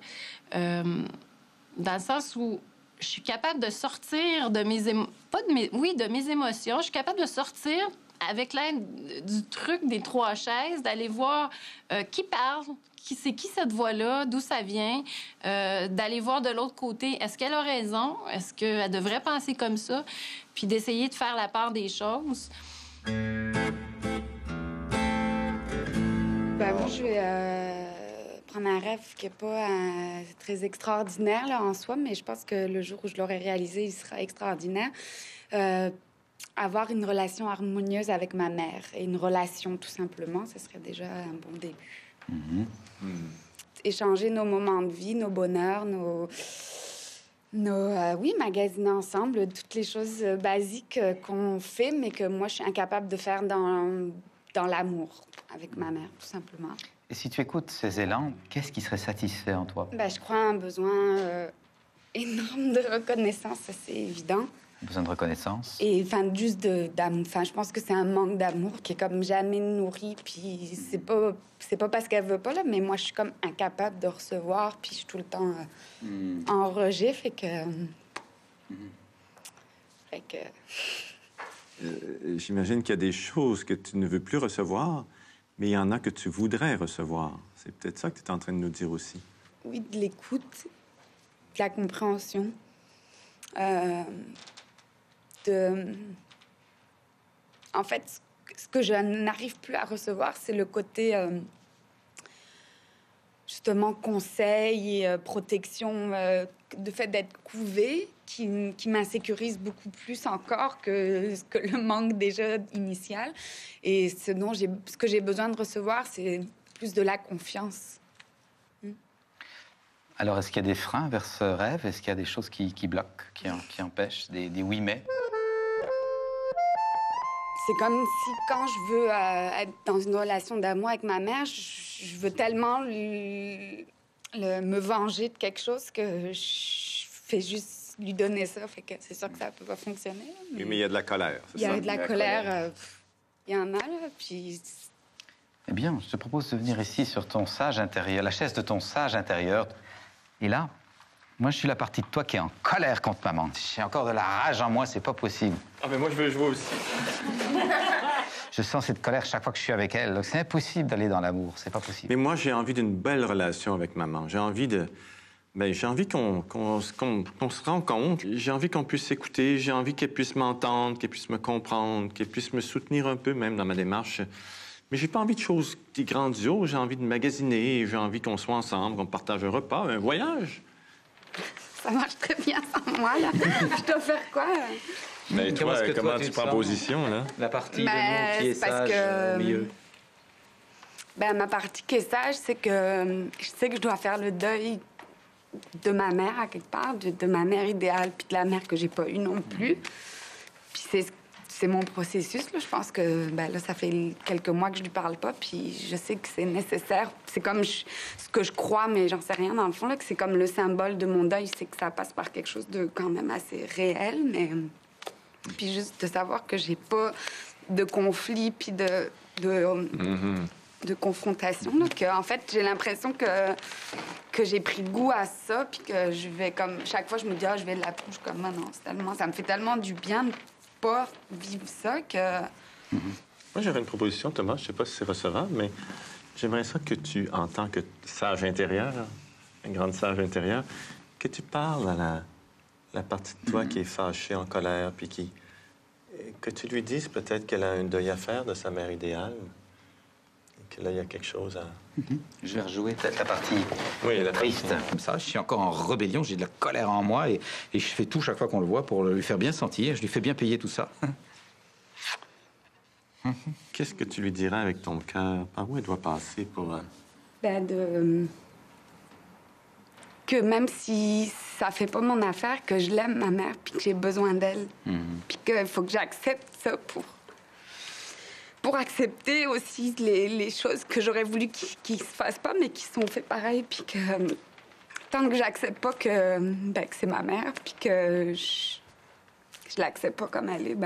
dans le sens où je suis capable de sortir de mes de mes émotions. Je suis capable de sortir avec l'aide du truc des 3 chaises, d'aller voir qui parle, c'est qui cette voix-là, d'où ça vient, d'aller voir de l'autre côté, est-ce qu'elle a raison, est-ce qu'elle devrait penser comme ça, puis d'essayer de faire la part des choses. Moi, je vais prendre un rêve qui n'est pas très extraordinaire là, en soi, mais je pense que le jour où je l'aurai réalisé, il sera extraordinaire. Avoir une relation harmonieuse avec ma mère et une relation, tout simplement, ce serait déjà un bon début. Échanger nos moments de vie, nos bonheurs, magasiner ensemble toutes les choses basiques qu'on fait, mais que moi, je suis incapable de faire dans l'amour avec ma mère, tout simplement. Et si tu écoutes ces élans, qu'est-ce qui serait satisfait en toi? Je crois un besoin énorme de reconnaissance, ça, c'est évident. Besoin de reconnaissance? Et juste d'amour. Je pense que c'est un manque d'amour qui est comme jamais nourri. Puis c'est pas parce qu'elle veut pas, là, mais moi, je suis comme incapable de recevoir. Puis je suis tout le temps en rejet. Fait que... J'imagine qu'il y a des choses que tu ne veux plus recevoir, mais il y en a que tu voudrais recevoir. C'est peut-être ça que tu es en train de nous dire aussi. Oui, de l'écoute, de la compréhension. En fait, ce que je n'arrive plus à recevoir, c'est le côté, justement, conseil et protection, de fait d'être couvée, qui m'insécurise beaucoup plus encore que le manque déjà initial. Et ce que j'ai besoin de recevoir, c'est plus de la confiance. Alors, est-ce qu'il y a des freins vers ce rêve? Est-ce qu'il y a des choses qui bloquent, qui empêchent, des oui mais? C'est comme si quand je veux être dans une relation d'amour avec ma mère, je veux tellement me venger de quelque chose que je fais juste lui donner ça. Fait que c'est sûr que ça peut pas fonctionner. Mais il y a de la colère, c'est ça? Il y a de la colère. Il y en a, là, puis... Eh bien, je te propose de venir ici sur ton sage intérieur, la chaise de ton sage intérieur. Et là, moi, je suis la partie de toi qui est en colère contre maman. J'ai encore de la rage en moi, c'est pas possible. Ah, mais moi, je veux jouer aussi. Je sens cette colère chaque fois que je suis avec elle. Donc, c'est impossible d'aller dans l'amour, c'est pas possible. Mais moi, j'ai envie d'une belle relation avec maman. J'ai envie qu'on se rende compte. J'ai envie qu'on puisse s'écouter. J'ai envie qu'elle puisse m'entendre, qu'elle puisse me comprendre, qu'elle puisse me soutenir un peu, même dans ma démarche. Mais j'ai pas envie de choses grandioses. J'ai envie de magasiner. J'ai envie qu'on soit ensemble, qu'on partage un repas, un voyage. Ça marche très bien sans moi, là. Je dois faire quoi? Mais toi, comment tu prends position, là? La partie de nous qui est sage au milieu. Ma partie qui est sage, c'est que je sais que je dois faire le deuil de ma mère, à quelque part, de ma mère idéale, puis de la mère que j'ai pas eue non plus. Puis c'est mon processus, là. Je pense que, là, ça fait quelques mois que je lui parle pas, puis je sais que c'est nécessaire. C'est comme ce que je crois, mais j'en sais rien dans le fond, là, que c'est comme le symbole de mon deuil, c'est que ça passe par quelque chose de quand même assez réel, mais... Puis juste de savoir que j'ai pas de conflit, puis de confrontation, là, que, en fait, j'ai l'impression que j'ai pris goût à ça, puis que je vais comme... Chaque fois, je me dis, je vais de la couche, comme, non, ça me fait tellement du bien de pas vivre ça que... Moi, j'aurais une proposition, Thomas. Je sais pas si c'est recevable, mais j'aimerais ça que tu, en tant que sage intérieur, une grande sage intérieure, que tu parles à la partie de toi qui est fâchée, en colère, puis que tu lui dises peut-être qu'elle a un deuil à faire de sa mère idéale, et que là, il y a quelque chose à... Je vais rejouer peut-être la partie triste. Comme ça, je suis encore en rébellion, j'ai de la colère en moi et je fais tout chaque fois qu'on le voit pour lui faire bien sentir. Je lui fais bien payer tout ça. Qu'est-ce que tu lui dirais avec ton cœur? Par où elle doit passer pour... que même si ça fait pas mon affaire, que je l'aime, ma mère, puis que j'ai besoin d'elle. Puis qu'il faut que j'accepte ça pour accepter aussi les choses que j'aurais voulu qu'ils se fassent pas, mais qui sont faites pareil. Puis que tant que j'accepte pas que c'est ma mère, puis que je l'accepte pas comme elle est,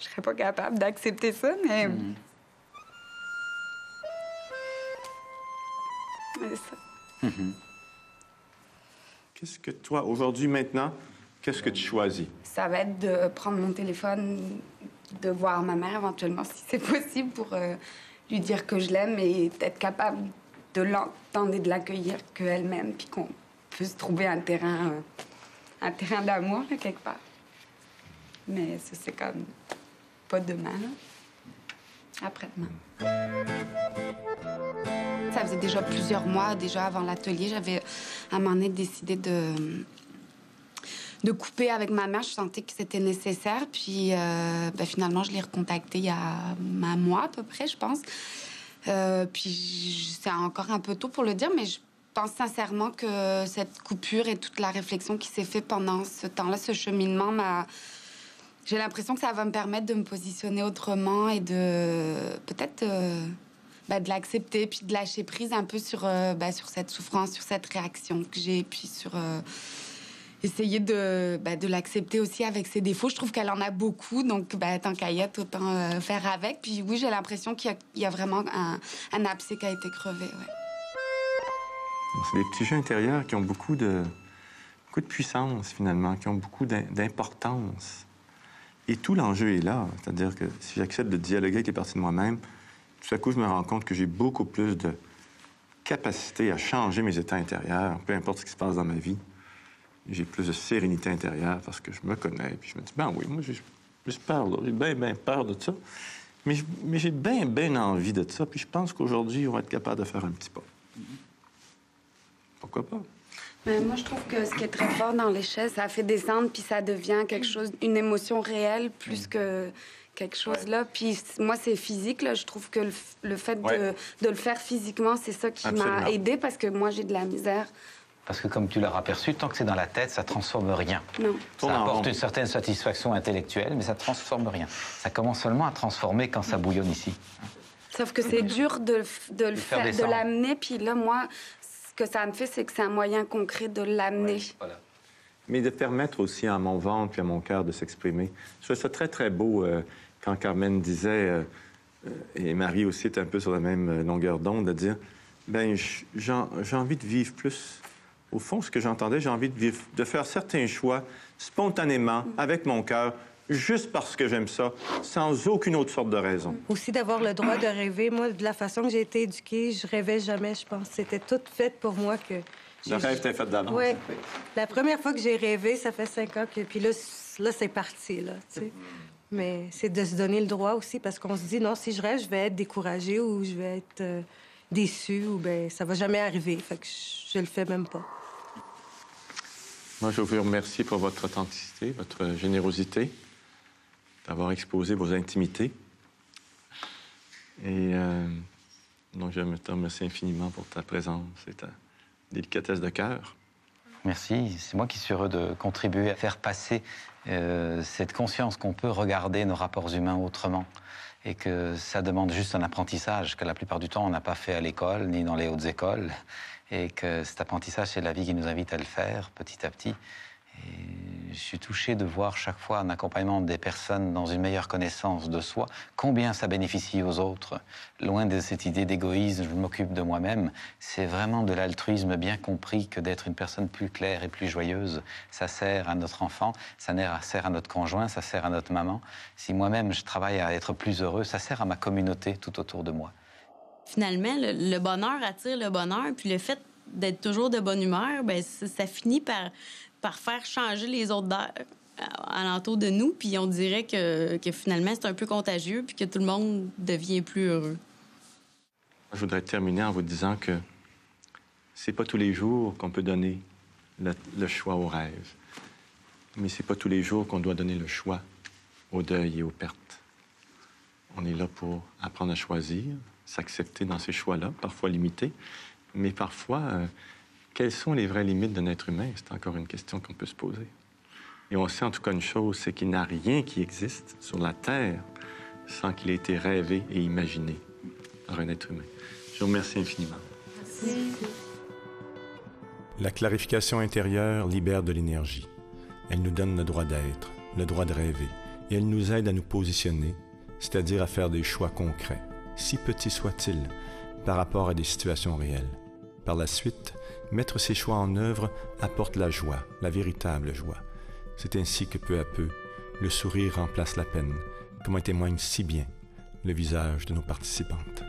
je serais pas capable d'accepter ça, mais... C'est ça. Qu'est-ce que toi, aujourd'hui, maintenant, qu'est-ce que tu choisis? Ça va être de prendre mon téléphone, de voir ma mère éventuellement, si c'est possible, pour lui dire que je l'aime et d'être capable de l'entendre et de l'accueillir qu'elle-même, puis qu'on puisse trouver un terrain d'amour, là, quelque part. Mais ça, c'est comme pas demain, là. Après-demain. Ça faisait déjà plusieurs mois, déjà avant l'atelier, j'avais à un moment donné décidé de couper avec ma mère. Je sentais que c'était nécessaire. Puis finalement, je l'ai recontactée il y a un mois à peu près, je pense. Puis c'est encore un peu tôt pour le dire, mais je pense sincèrement que cette coupure et toute la réflexion qui s'est faite pendant ce temps-là, ce cheminement, j'ai l'impression que ça va me permettre de me positionner autrement et de peut-être de l'accepter, puis de lâcher prise un peu sur cette souffrance, sur cette réaction que j'ai, puis sur essayer de l'accepter aussi avec ses défauts. Je trouve qu'elle en a beaucoup, donc tant qu'à y être, autant faire avec. Puis oui, j'ai l'impression qu'il y a vraiment un abcès qui a été crevé. Ouais. C'est des petits jeux intérieurs qui ont beaucoup de puissance, finalement, qui ont beaucoup d'importance. Et tout l'enjeu est là. C'est-à-dire que si j'accepte de dialoguer avec les parties de moi-même, tout à coup, je me rends compte que j'ai beaucoup plus de capacité à changer mes états intérieurs, peu importe ce qui se passe dans ma vie. J'ai plus de sérénité intérieure parce que je me connais. Puis je me dis, oui, moi, j'ai peur, là. J'ai bien peur de ça. Mais j'ai bien envie de ça. Puis je pense qu'aujourd'hui, on va être capable de faire un petit pas. Pourquoi pas? Mais moi, je trouve que ce qui est très fort dans l'échelle, ça fait descendre, puis ça devient quelque chose, une émotion réelle, plus que quelque chose là. Puis moi, c'est physique, là. Je trouve que le fait de le faire physiquement, c'est ça qui m'a aidée, parce que moi, j'ai de la misère. Parce que, comme tu l'as aperçu, tant que c'est dans la tête, ça transforme rien. Non. Ça apporte une certaine satisfaction intellectuelle, mais ça transforme rien. Ça commence seulement à transformer quand ça bouillonne ici. Sauf que c'est dur de l'amener, puis là, moi, ce que ça me fait, c'est que c'est un moyen concret de l'amener. Ouais, voilà. Mais de permettre aussi à mon ventre et à mon cœur de s'exprimer. Je trouve ça très, très beau quand Carmen disait, et Marie aussi est un peu sur la même longueur d'onde, de dire, j'ai envie de vivre plus. Au fond, ce que j'entendais, j'ai envie de faire certains choix spontanément, avec mon cœur, juste parce que j'aime ça, sans aucune autre sorte de raison. Aussi d'avoir le droit de rêver. Moi, de la façon que j'ai été éduquée, je rêvais jamais, je pense. C'était tout fait pour moi que... Le rêve était fait d'avance. Oui. La première fois que j'ai rêvé, ça fait 5 ans que... Puis là c'est parti, là, tu sais. Mais c'est de se donner le droit aussi, parce qu'on se dit, non, si je rêve, je vais être découragée ou je vais être déçue, ou ça va jamais arriver. Fait que je le fais même pas. Moi, je veux vous remercier pour votre authenticité, votre générosité, d'avoir exposé vos intimités. Et donc, je te remercie infiniment pour ta présence et ta délicatesse de cœur. Merci. C'est moi qui suis heureux de contribuer à faire passer cette conscience qu'on peut regarder nos rapports humains autrement et que ça demande juste un apprentissage que la plupart du temps, on n'a pas fait à l'école ni dans les hautes écoles et que cet apprentissage, c'est la vie qui nous invite à le faire petit à petit. Et je suis touché de voir chaque fois un accompagnement des personnes dans une meilleure connaissance de soi, combien ça bénéficie aux autres. Loin de cette idée d'égoïsme, je m'occupe de moi-même, c'est vraiment de l'altruisme bien compris que d'être une personne plus claire et plus joyeuse. Ça sert à notre enfant, ça sert à notre conjoint, ça sert à notre maman. Si moi-même je travaille à être plus heureux, ça sert à ma communauté tout autour de moi. Finalement, le bonheur attire le bonheur, puis le fait d'être toujours de bonne humeur, ça finit par faire changer les autres alentour de nous, puis on dirait que finalement, c'est un peu contagieux, puis que tout le monde devient plus heureux. Je voudrais terminer en vous disant que c'est pas tous les jours qu'on peut donner le choix au rêve, mais c'est pas tous les jours qu'on doit donner le choix au deuil et aux pertes. On est là pour apprendre à choisir, s'accepter dans ces choix-là, parfois limités, mais parfois quelles sont les vraies limites d'un être humain? C'est encore une question qu'on peut se poser. Et on sait en tout cas une chose, c'est qu'il n'y a rien qui existe sur la Terre sans qu'il ait été rêvé et imaginé par un être humain. Je vous remercie infiniment. Merci. La clarification intérieure libère de l'énergie. Elle nous donne le droit d'être, le droit de rêver, et elle nous aide à nous positionner, c'est-à-dire à faire des choix concrets, si petits soient-ils, par rapport à des situations réelles. Par la suite, mettre ces choix en œuvre apporte la joie, la véritable joie. C'est ainsi que peu à peu, le sourire remplace la peine, comme en témoigne si bien le visage de nos participantes.